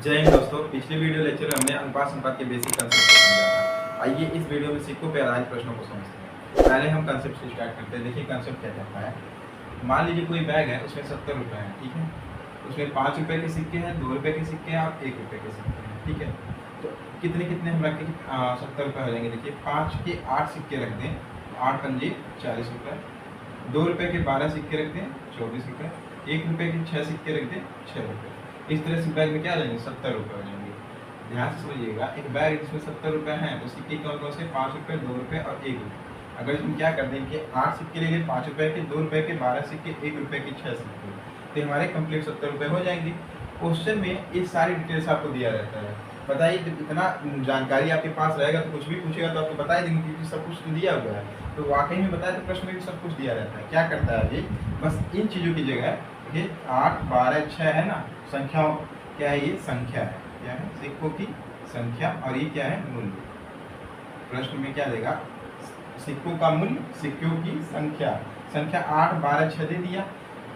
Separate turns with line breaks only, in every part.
जय हिंद दोस्तों। पिछले वीडियो लेक्चर में हमने अनुपात संपात के बेसिक कंसेप्ट को समझा था। आइए इस वीडियो में सिक्कों पे आधारित प्रश्नों को समझते हैं। पहले हम कंसेप्ट से स्टार्ट करते हैं। देखिए कंसेप्ट क्या कहता है। मान लीजिए कोई बैग है, उसमें 70 रुपये हैं, ठीक है। उसमें 5 रुपये के सिक्के हैं, 2 रुपये के सिक्के हैं और 1 रुपये के सिक्के हैं, ठीक है। तो कितने कितने हम रखें? 70 रुपये हो जाएंगे। देखिए 5 के 8 सिक्के रख दें, 8 पंजे 40 रुपये। 2 रुपये के 12 सिक्के रख दें, 24 रुपये। 1 रुपये के 6 सिक्के रख दें, 6 रुपये। इस तरह से बैग में क्या आ जाएंगे? 70 रुपये हो जाएंगे। ध्यान से समझिएगा, एक बैग जिसमें 70 रुपये हैं तो सिक्के कौन कौन से? 5 रुपये, 2 रुपये और 1 रुपये। अगर इसमें क्या कर दें कि 8 सिक्के ले लिए, 5 रुपये के, 2 रुपये के 12 सिक्के, 1 रुपये के 6 सिक्के, तो हमारे कंप्लीट 70 रुपये हो जाएंगे। क्वेश्चन में ये सारी डिटेल्स आपको दिया रहता है। बताइए इतना जानकारी आपके पास रहेगा तो कुछ भी पूछेगा तो आपको बता देंगे क्योंकि सब कुछ तो दिया हुआ है। तो वाकई में बताया तो प्रश्न में भी सब कुछ दिया रहता है। क्या करता है ये? बस इन चीज़ों की जगह ये 8, 12, 6 है ना, संख्याओं क्या है? ये संख्या है। क्या है? सिक्कों की संख्या। और ये क्या है? मूल्य। प्रश्न में क्या देगा? सिक्कों का मूल्य, सिक्कों की संख्या। संख्या 8, 12, 6 दे दिया।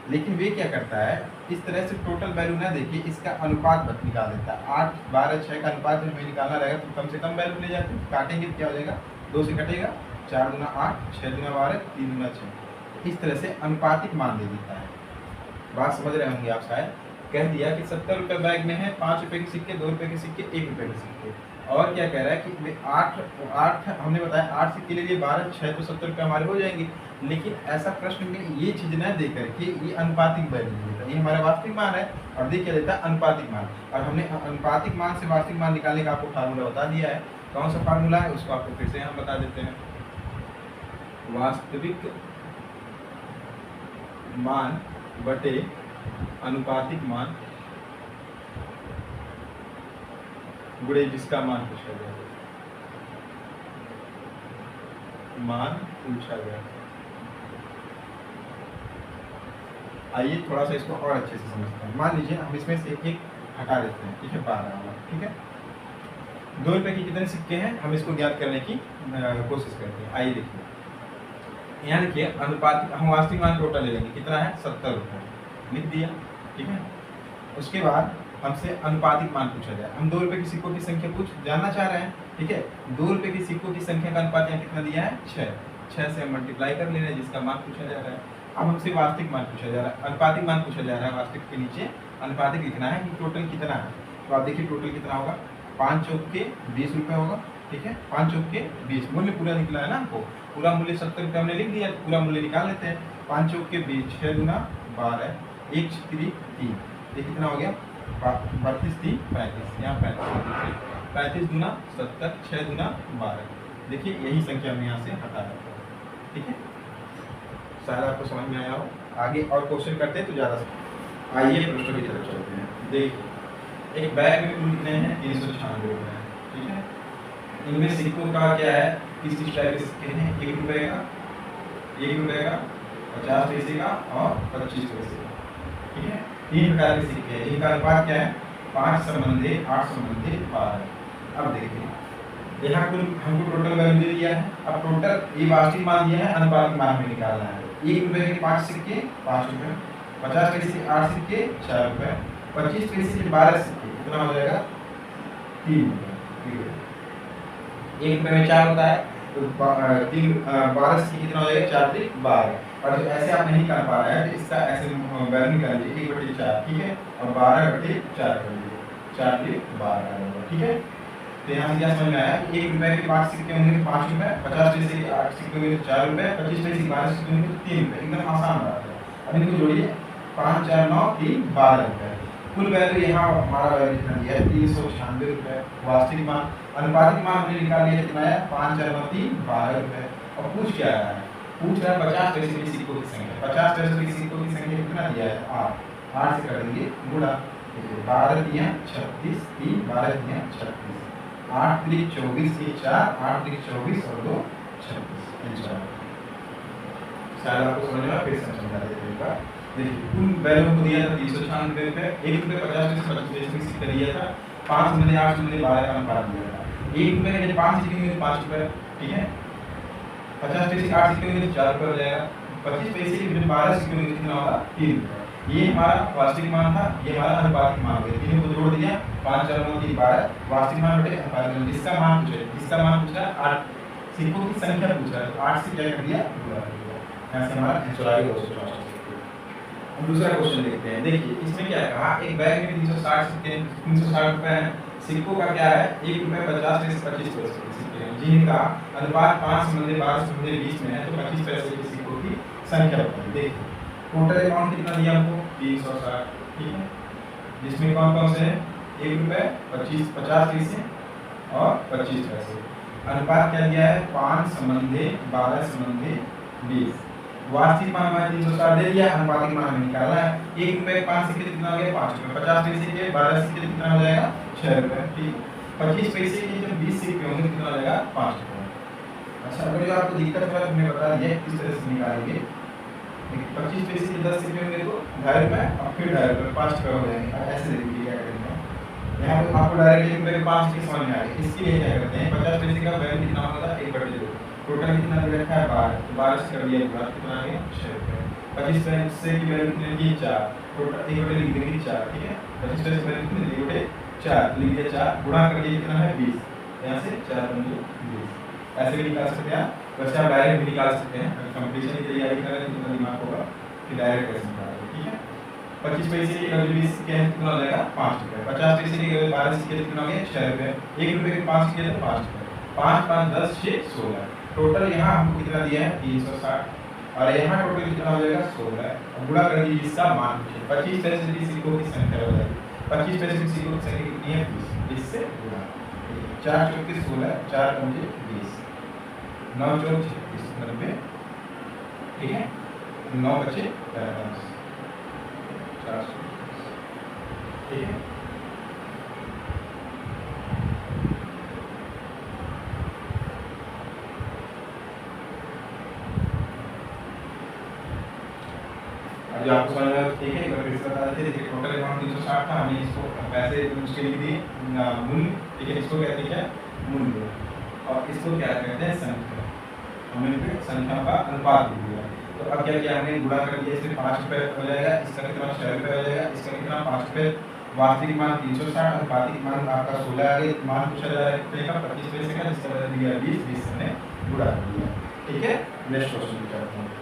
लेकिन वे क्या करता है, इस तरह से टोटल वैल्यू ना देखिए, इसका अनुपात निकाल देता है। 8, 12, 6 का अनुपात हमें निकालना रहेगा तो कम से कम वैल्यू ले जाते हैं। काटेंगे क्या हो जाएगा? 2 से कटेगा, 4 दूना 8, 6 दूना 12, 3 दूना 6। इस तरह से अनुपातिक मान दे देता है। बात समझ रहे होंगे आप शायद। कह दिया कि 70 रुपये बैग में है, 5 रुपये के सिक्के, 2 रुपये के सिक्के, 1 रुपये के सिक्के। और क्या कह रहा है कि 8 हमने बताया 8 सिक्के ले लिए, 12, 6 तो 70 रुपये हमारे हो जाएंगे। लेकिन ऐसा प्रश्न में ये चीज़ न दे करके ये अनुपातिक वैल्यू देता है। ये हमारा वास्तविक मान है और दे क्या देता है? अनुपातिक मान। और हमने अनुपातिक मान से वास्तविक मान निकालने का आपको फार्मूला बता दिया है। कौन सा फार्मूला है उसको आपको फिर से हम बता देते हैं। वास्तविक मान बटे अनुपातिक मान गुणे जिसका मान पूछा गया। मान पूछा गया। आइए थोड़ा सा इसको और अच्छे से समझते हैं। मान लीजिए हम इसमें से एक हटा देते हैं, ठीक है, 12, ठीक है। 2 रुपये के कितने सिक्के हैं हम इसको ज्ञात करने की कोशिश करते हैं। आइए देखिए, यहाँ देखिए अनुपातिक, हम वास्तविक मान टोटल ले लेंगे। कितना है? 70 रुपये लिख दिया, ठीक है। उसके बाद हमसे अनुपातिक मान पूछा जाए। हम 2 रुपये के सिक्कों की संख्या जानना चाह रहे हैं, ठीक है। 2 रुपये के सिक्कों की संख्या का अनुपात यहाँ कितना दिया है? 6। 6 से हम मल्टीप्लाई कर ले रहे हैं जिसका मान पूछा जा रहा है। अब हमसे वास्तविक मान पूछा जा रहा है, अनुपातिक मान पूछा जा रहा है। वास्तविक के नीचे अनुपातिक लिखना है कि टोटल कितना है। तो आप देखिए टोटल कितना होगा? 5 चौक के 20 रुपये होगा, ठीक है। 5 चौक के 20, मूल्य पूरा निकला है ना हमको। पूरा मूल्य 70 रुपये हमने लिख दिया, पूरा मूल्य निकाल लेते हैं। 5 चौक के 20, 6 दूना 12, 1 3, 3, ये कितना हो गया? 32, 3, 35। यहाँ 35 दूना 70, 6 दूना 12। देखिए यही संख्या हमने यहाँ से हटा रखा है, ठीक है। शायद आपको समझ में आया हो। आगे और क्वेश्चन करते हैं तो ज़्यादा। आइए प्रश्न की तरफ चलते हैं। देखिए एक बैग में कुल कितने हैं? 396 रुपये हैं, ठीक है। इनमें सिक्कों का क्या है? किस टाइप के सिक्के हैं? 1 रुपये का, 1 रुपये का, 50 पैसे का और 25 पैसे का, ठीक है। 3 प्रकार के सिक्के हैं। इनका अनुपात क्या है? 5 संबंधी 8 संबंधी 12। अब देखिए यहाँ कुल हमको टोटल वैल्यू दे दिया है। अब टोटल ये वास्तविक मान दिया है, अनुपातिक मान हमें निकालना है। 1 रुपये के 5 सिक्के 5 रुपये, 50 पैसे के 8 सिक्के 4 रुपये, 25 पैसे के 12 सिक्के कितना हो जाएगा? 3 रुपये। 1 रुपये में 4 होता है तो 12 सिक्के कितना हो जाएगा? 4 से 12। और जो ऐसे आप नहीं कर पा रहे हैं तो इसका ऐसे वैल्यू निकाल लीजिए, 1/4, ठीक है, और 12/4 कर लीजिए, 4 से 12, ठीक है। तो यहाँ से क्या समझ में आया कि 1 रुपये के 5 सिक्के होंगे तो 5 रुपये, 50 पैसे के 8 सिक्के होंगे तो 4 रुपये, 25 पैसे के 12 सिक्के होंगे तो 3 रुपये। एकदम आसान बात है। अब इनको जोड़िए, 5, 4, 9, 3, 12 रुपये। कुल वैल्यू यहाँ हमारा वैल्यू कितना दिया है? 396 रुपये वास्तविक मान। अनुपातिक मान हमने निकाल लिया, कितना है? 5, 4, 9, 3, 12 रुपये। और पूछ क्या रहा है? पूछ रहा है 50 पैसे के सिक्कों की संख्या। 50 पैसे के सिक्कों की संख्या कितना दिया है? 8। 8 से कर देंगे गुणा, 12 दिया 36, 3, 12 दिया 36, 8 3 24, 4, 8 3 24 और 2 26। शायद आपको समझ में आया, फिर से समझा देगा। देखिए कुल वैल्यू को दिया था 396 रुपये। 1 रुपये 50 पैसे 25 पैसे का सिक्का दिया था। 5 संबंधी 8 संबंधी 12 का अनुपात दिया था। 1 रुपये के 5 सिक्के में 5 रुपये, ठीक है। 50 पैसे के 8 सिक्के में 4 रुपये हो जाएगा। 25 पैसे के 12 सिक्के में कितना होगा? 3 रुपये। ये हमारा वास्तविक मान था, ये हमारा अनुपातिक मान है। तीनों को जोड़ दिया, 5 4 9 3 12 वास्तविक मान बटे अनुपातिक मान। जिसका मान पूछा, जिसका मान पूछा 8 सिक्कों की संख्या पूछा है, तो 8 से क्या कर दिया गुणा कर दिया। यहाँ से हमारा आंसर आ गया 264। हम दूसरा क्वेश्चन देखते हैं। देखिए इसमें क्या कहा, एक बैग में 360 सिक्के 360 रुपए हैं। सिक्कों का क्या है, 1 रुपए 50 पैसे 25 पैसे के सिक्के हैं, जिनका अनुपात 5 संबंधी 12 संबंधी 20 में है, तो 25 पैसे के सिक्कों की संख्या बताइए। देखिए टोटल अमाउंट कितना दिया हमको 360, ठीक है, जिसमें कौन कौन से हैं, 1 रुपए 50 पैसे और 25 पैसे। अनुपात क्या दिया है, 5 संबंधी 12 संबंधी 20। वास्तविक मान हमारे 360 दे दिया, अनुपातिक मान हमें निकालना है। 1 रुपए 5 सिक्के कितना हो गया 5 रुपए, 50 पैसे के 12 सिक्के कितना हो जाएगा 6 रुपए, ठीक। 25 पैसे के जब 20 सिक्के होंगे कितना हो जाएगा 5 रुपए। अच्छा अगर जो आपको दिक्कत है तो मैं बता दिया किस तरह से निकालेंगे। 25 पैसे के 10 सिक्के होंगे तो 2.5 रुपए और फिर 2.5 रुपए 5 रुपए हो जाएंगे। ऐसे देखिए क्या करेंगे, यहाँ पे आपको डायरेक्ट 1 रुपए के 5 सिक्के समझ में आ गए। इसके लिए क्या करते हैं, 50 पैसे का वैल्यू कितना होगा 1/2, टोटल कितना दे रखा है 12, तो 12 से कर दिया गुणा, कितना आ गया 6 रुपए। 25 पैसे की वैल्यू कितनी दी 4, टोटल 1/2 लिख देंगे 4, ठीक है। 25 पैसे की वैल्यू कितनी दी 1/4 लिख दिया 4, गुणा कर दिया कितना है 20, यहाँ से 4 × 20 ऐसे भी निकाल सकते हैं। वैसे आप डायरेक्ट भी निकाल सकते हैं, अगर कंपटीशन की तैयारी कर रहे हैं तो दिमाग होगा कि डायरेक्ट कैसे निकालेंगे, ठीक है। 25 पैसे के अगर 20 सिक्के हैं कितना हो जाएगा 5 रुपए, 50 पैसे के अगर 12 सिक्के कितना हो गया 6 रुपए, 1 रुपए के 5 सिक्के तो 5 रुपए, 5 5 10 6 16, टोटल यहाँ हमको कितना दिया है 360 और यहाँ टोटल कितना हो जाएगा 16। अब गुणा कर दीजिए जिसका मान पूछे, 25 पैसे की सिक्कों की संख्या हो जाएगी, 25 पैसे की सिक्कों की संख्या कितनी है 20, इससे गुणा 4 चौके 16, 4 पंजे 20, 9 चौक 36 90, ठीक है, 9 बचे 45, 400, ठीक है। जो आपको समझ में ठीक है, एक बार फिर से बता देते हैं। टोटल अमाउंट 360 था, हमने इसको पैसे उसके लिख दिए मूल्य, ठीक है, इसको कहते हैं क्या मूल्य और इसको क्या कहते हैं संख्या। हमने फिर संख्या का अनुपात लिख दिया। तो अब क्या किया हमने, गुणा कर दिया, इसमें 5 रुपए हो जाएगा, इसका कितना 6 रुपए हो जाएगा, इसका कितना 5 रुपए। वास्तविक मान 360, अनुपातिक मान आपका 16 आ गया। मान पूछा जा रहा है कितने का 25 पैसे का, जिसका बदल दिया 20, 20 हमने गुणा कर दिया, ठीक है। नेक्स्ट क्वेश्चन करते हैं।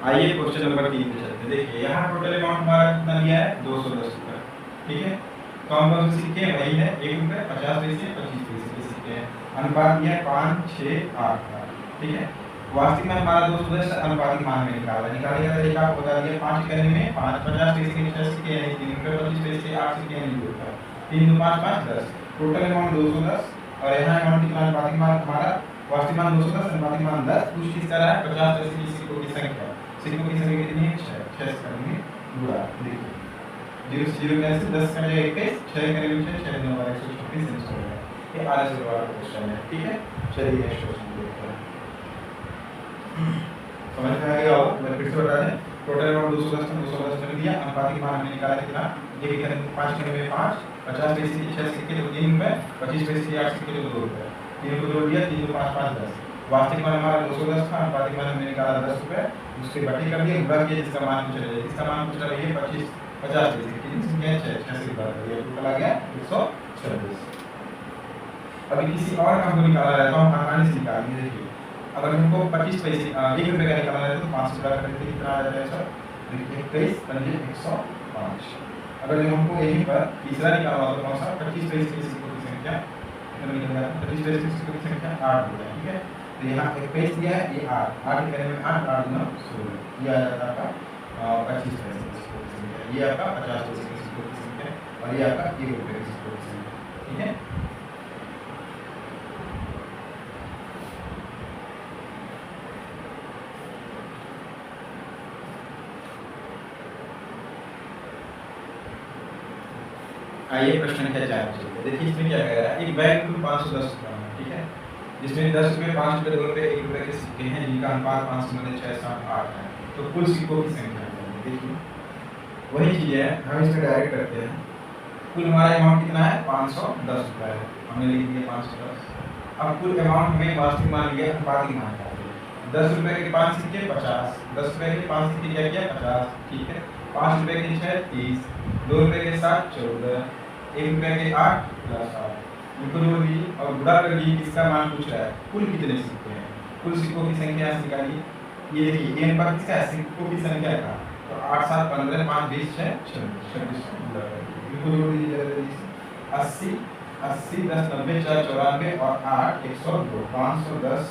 आइए क्वेश्चन नंबर 3 पे चलते हैं। देखिए यहाँ टोटल अमाउंट हमारा कितना दिया है 210 रुपए, ठीक है। कौन कौन से सिक्के हैं, वही है 1 रुपए 50 पैसे 25 पैसे के सिक्के हैं। अनुपात दिया है 5 6 8 का, ठीक है। वास्तविक मान हमारा 210, अनुपातिक मान में निकालने का तरीका आपको बता दिया। 5 करने में 5 50 पैसे के 6 सिक्के हैं, 3 रुपए 25 पैसे 8 सिक्के हैं, 3 2 5 5 10, टोटल अमाउंट 210 और यहाँ अमाउंट कितना अनुपातिक मान हमारा वास्तविक मान 210 अनुपातिक मान 10, कुछ किस तरह है 50 पैसे की सिक्कों की संख्या, सिक्कों की संख्या कितनी है 6, 6 करेंगे गुणा, देखिए 0 से 0 कैसे 10 का 21, 6 करेंगे 6 6 9 136 आंसर है। ये आरएस वाला क्वेश्चन है, ठीक है। चलिए नेक्स्ट क्वेश्चन देखते हैं। समझ में आ गया होगा, मैं फिर से बता दें। टोटल अमाउंट 210 कर दिया, अनुपातिक मान हमने निकाला कितना, ये कितना 5 करने में 5, 50 पैसे के 6 सिक्के तो 3 रुपए, 25 पैसे के 8 सिक्के तो 2 रुपए, 3 को जोड़ दिया 3 2 5 5 10। वास्तविक मान हमारा 210 था, अनुपातिक मान हमने निकाला 10 रुपए, उसके बटी कर दिया, गुणा किया, जिसका मान पूछा जाए, इसका मान पूछा रही है 25 50 पैसे कितनी संख्या है 6, 6 से गुणा कर दिया, टोटल आ गया 126। अभी किसी और काम को निकाला है तो हम आसानी से निकालेंगे। देखिए अगर हमको 25 पैसे 1 रुपए का निकालना है तो 5 से गुणा करके कितना आ जाएगा सर, देखिए 21 पंजे 105। अगर हमको यहीं पर तीसरा निकालना हो तो कौन सा 25 पैसे की सिक्कों की संख्या कितना निकलेगा, 25 पैसे की सिक्कों की संख्या 8 हो जाएगी, ठीक है। तो यहाँ 21 दिया है, ये 8 8 करने में 8 8 9 16, ये आ जाता है आपका 25 पैसे की सिक्कों की संख्या, ये आपका 50 पैसे की सिक्कों की संख्या और ये आपका 1 रुपए की सिक्कों की संख्या, ठीक है। आइए प्रश्न संख्या 4 चलिए। देखिए इसमें क्या कह रहा है, एक बैग में 510 रुपये है, ठीक है, जिसमें 10 रुपये 5 रुपये 2 रुपये 1 रुपये के सिक्के हैं, जिनका अनुपात 5 से 6 7 8 है। तो कुल सिक्कों की संख्या है, देखिए वही चीज़ है, हम इसमें डायरेक्ट करते हैं। कुल हमारा अमाउंट कितना है 510 रुपये है, हमने लिख दिया 510। अब कुल अमाउंट में वास्तविक मान लिया, अनुपातिक मान निकालते हैं। ₹10 के 5 सिक्के 50, ₹10 के 5 सिक्के क्या किया 50, ठीक है। ₹5 के 6 30, ₹2 के 7 14, ₹1 के 8 प्लस 8 इनको जोड़ दीजिए और गुणा कर दीजिए। किसका मान पूछ रहा है, कुल कितने सिक्के हैं, कुल सिक्कों की संख्या यहाँ से निकालिए। ये देखिए ये अनुपात किसका है, सिक्कों की संख्या का। तो 8 7 15 5 20 6 26 इनको जोड़ दीजिए जल्दी से। 80 80 10 90 4 94 और 8 102 510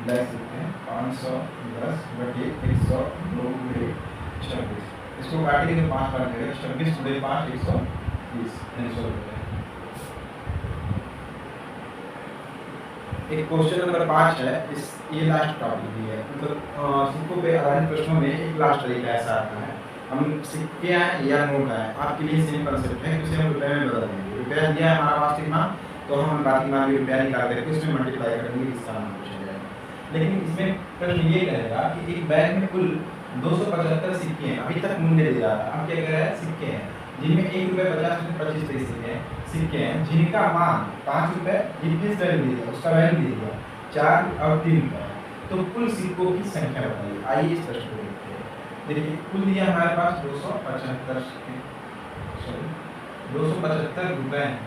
लिख सकते हैं। 510 बटे 102 गुणे 26, इसको काटिए तो 5 बार देगा 26 गुणे 5 120 100 एक क्वेश्चन नंबर 5 है, इस ये लास्ट टॉपिक भी है, मतलब सिक्कों पे आधारित प्रश्नों में एक लास्ट तरीका ऐसा आता है। हम सिक्के हैं या नोट है, आपके लिए सेम कंसेप्ट है, उसे हम रुपए में बदल देंगे। रुपया दिया है हमारा वास्तविक मान, तो हम बाकी मान भी रुपया निकाल करके उसमें मल्टीप्लाई कर देंगे, इसका मान पूछा जाएगा। लेकिन इसमें प्रश्न ये कहेगा कि एक बैग में कुल 275 सिक्के हैं, अभी तक मूल्य दे रहा था। अब क्या कह रहा है, सिक्के हैं जिनमें ₹1 50 25 पैसे हैं, सिक्के हैं जिनका मान ₹5 जितने वैल्यू दे दिया उसका वैल्यू दे दिया 4 और 3 रुपये, तो कुल सिक्कों की संख्या बताइए। आइए इस प्रश्न को देखते हैं। देखिए कुल दिया हमारे पास 275 रुपए हैं।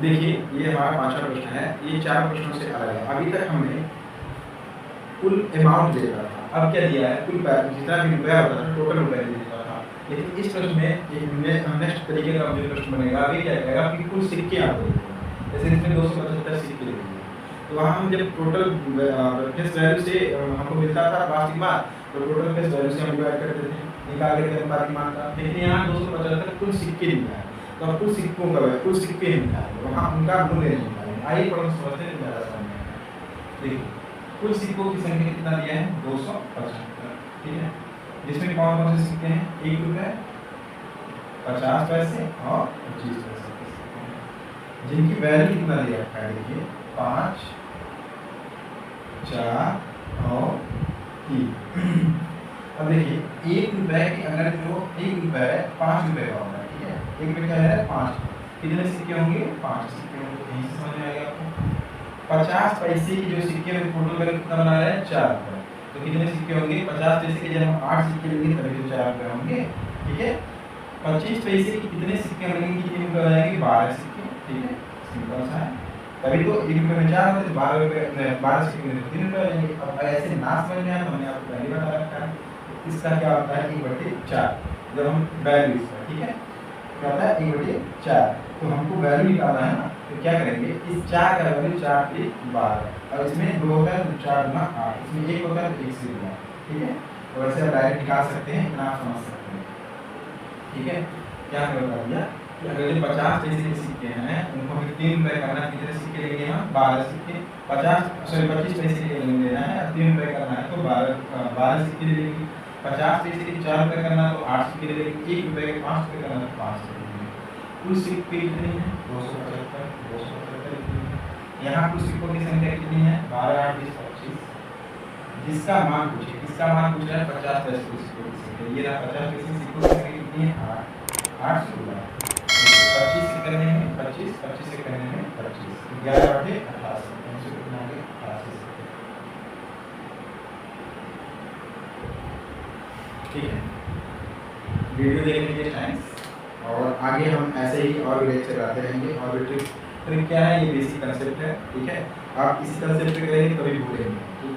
देखिए ये हमारा 5वां प्रश्न है, ये 4 प्रश्नों से अलग है। अभी तक हमने कुल अमाउंट दे रहा था, अब क्या दिया है, कुल जितना भी रुपया होता था टोटल रुपया दे देता था। लेकिन इस प्रश्न में नेक्स्ट तरीके का जो प्रश्न बनेगा, अभी क्या कहेगा कि कुल सिक्के आपको दे देंगे। जैसे इसमें 275 सिक्के दे देंगे, तो वहाँ हम जब टोटल फेस वैल्यू से हमको मिलता था वास्तविक मान, तो टोटल फेस वैल्यू से हम डिवाइड करते थे, निकाल करके अनुपातिक मान था। लेकिन यहाँ 275 कुल सिक्के निकला है, तो अब कुल सिक्कों का कुल सिक्के निकालेंगे, वहाँ उनका मूल्य नहीं निकालेंगे। आइए प्रश्न समझते हैं, ज़्यादा समझ में आएगा। देखिए कुल सिक्कों की संख्या कितना दिया है, 275, ठीक है। जिसमें कौन कौन से सिक्के हैं, ₹1 50 पैसे और 25 पैसे के सिक्के हैं, जिनकी वैल्यू कितना दिया है, देखिए 5 4 और 3। अब देखिए ₹1 की अगर जो ₹1 ₹5 का होगा, ठीक है, ₹1 क्या है 5, कितने सिक्के होंगे, 5 सिक्के होंगे। यहीं से समझ में आएगा आपको। 50 पैसे की जो सिक्के में टोटल वैल्यू कितना बना रहे हैं, ₹4, तो कितने सिक्के होंगे, 50 पैसे के जब हम 8 सिक्के लेंगे तभी तो ₹4 होंगे, ठीक है। 25 पैसे के कितने सिक्के लगेंगे, कितने रुपये हो जाएंगे, 12 सिक्के, ठीक है, सिंपल सा है। तभी तो ₹1 में 4 होते, 12 सिक्के में ₹3 लगेंगे। अब ऐसे ना समझ में आया तो हमने आपको पहले बता रखा है, इसका क्या होता है 1/4, जब हम वैल्यू इसका, ठीक है, क्या होता है 1/4। तो हमको वैल्यू निकालना है ना, तो क्या करेंगे, इस 4 का वैल्यू 4 × 12, और इसमें 2 होता है तो 4 × 8, इसमें 1 होता है तो 1 से गुना, ठीक है। तो वैसे आप डायरेक्ट निकाल सकते हैं, इतना आप समझ सकते हैं, ठीक है। क्या बता दिया कि अगर जो 50 पैसे के सिक्के हैं उनको हमें ₹3 करना है, कितने सिक्के लेंगे हम, 12 सिक्के। 25 पैसे के लेना है, ₹3 करना है तो 12 सिक्के ले लेंगे। 50 पैसे के ₹4 करना है तो 8 सिक्के ले लेंगे। ₹1 के ₹5 करना है तो 5 सिक्के ले लेंगे। कुल सिक्के कितने हैं, 275। यहाँ कुल सिक्कों की संख्या कितनी है, 12 8 20 25। जिसका मान पूछे, किसका मान पूछ रहा है, 50 पैसे के सिक्कों की संख्या। ये रहा 50 पैसे सिक्कों की संख्या कितनी है, 8 से गुणा 25 से करने में 25, 25 से करने में 25, 11 बटे 88, तो कितना हो गया 88 सिक्के, ठीक है। वीडियो देखने के लिए थैंक्स, और आगे हम ऐसे ही और भी लेक्चर आते रहेंगे। और ट्रिक क्या है, ये बेसिक कंसेप्ट है, ठीक है। आप इसी कंसेप्ट पे करेंगे तभी भूलेंगे, ठीक है।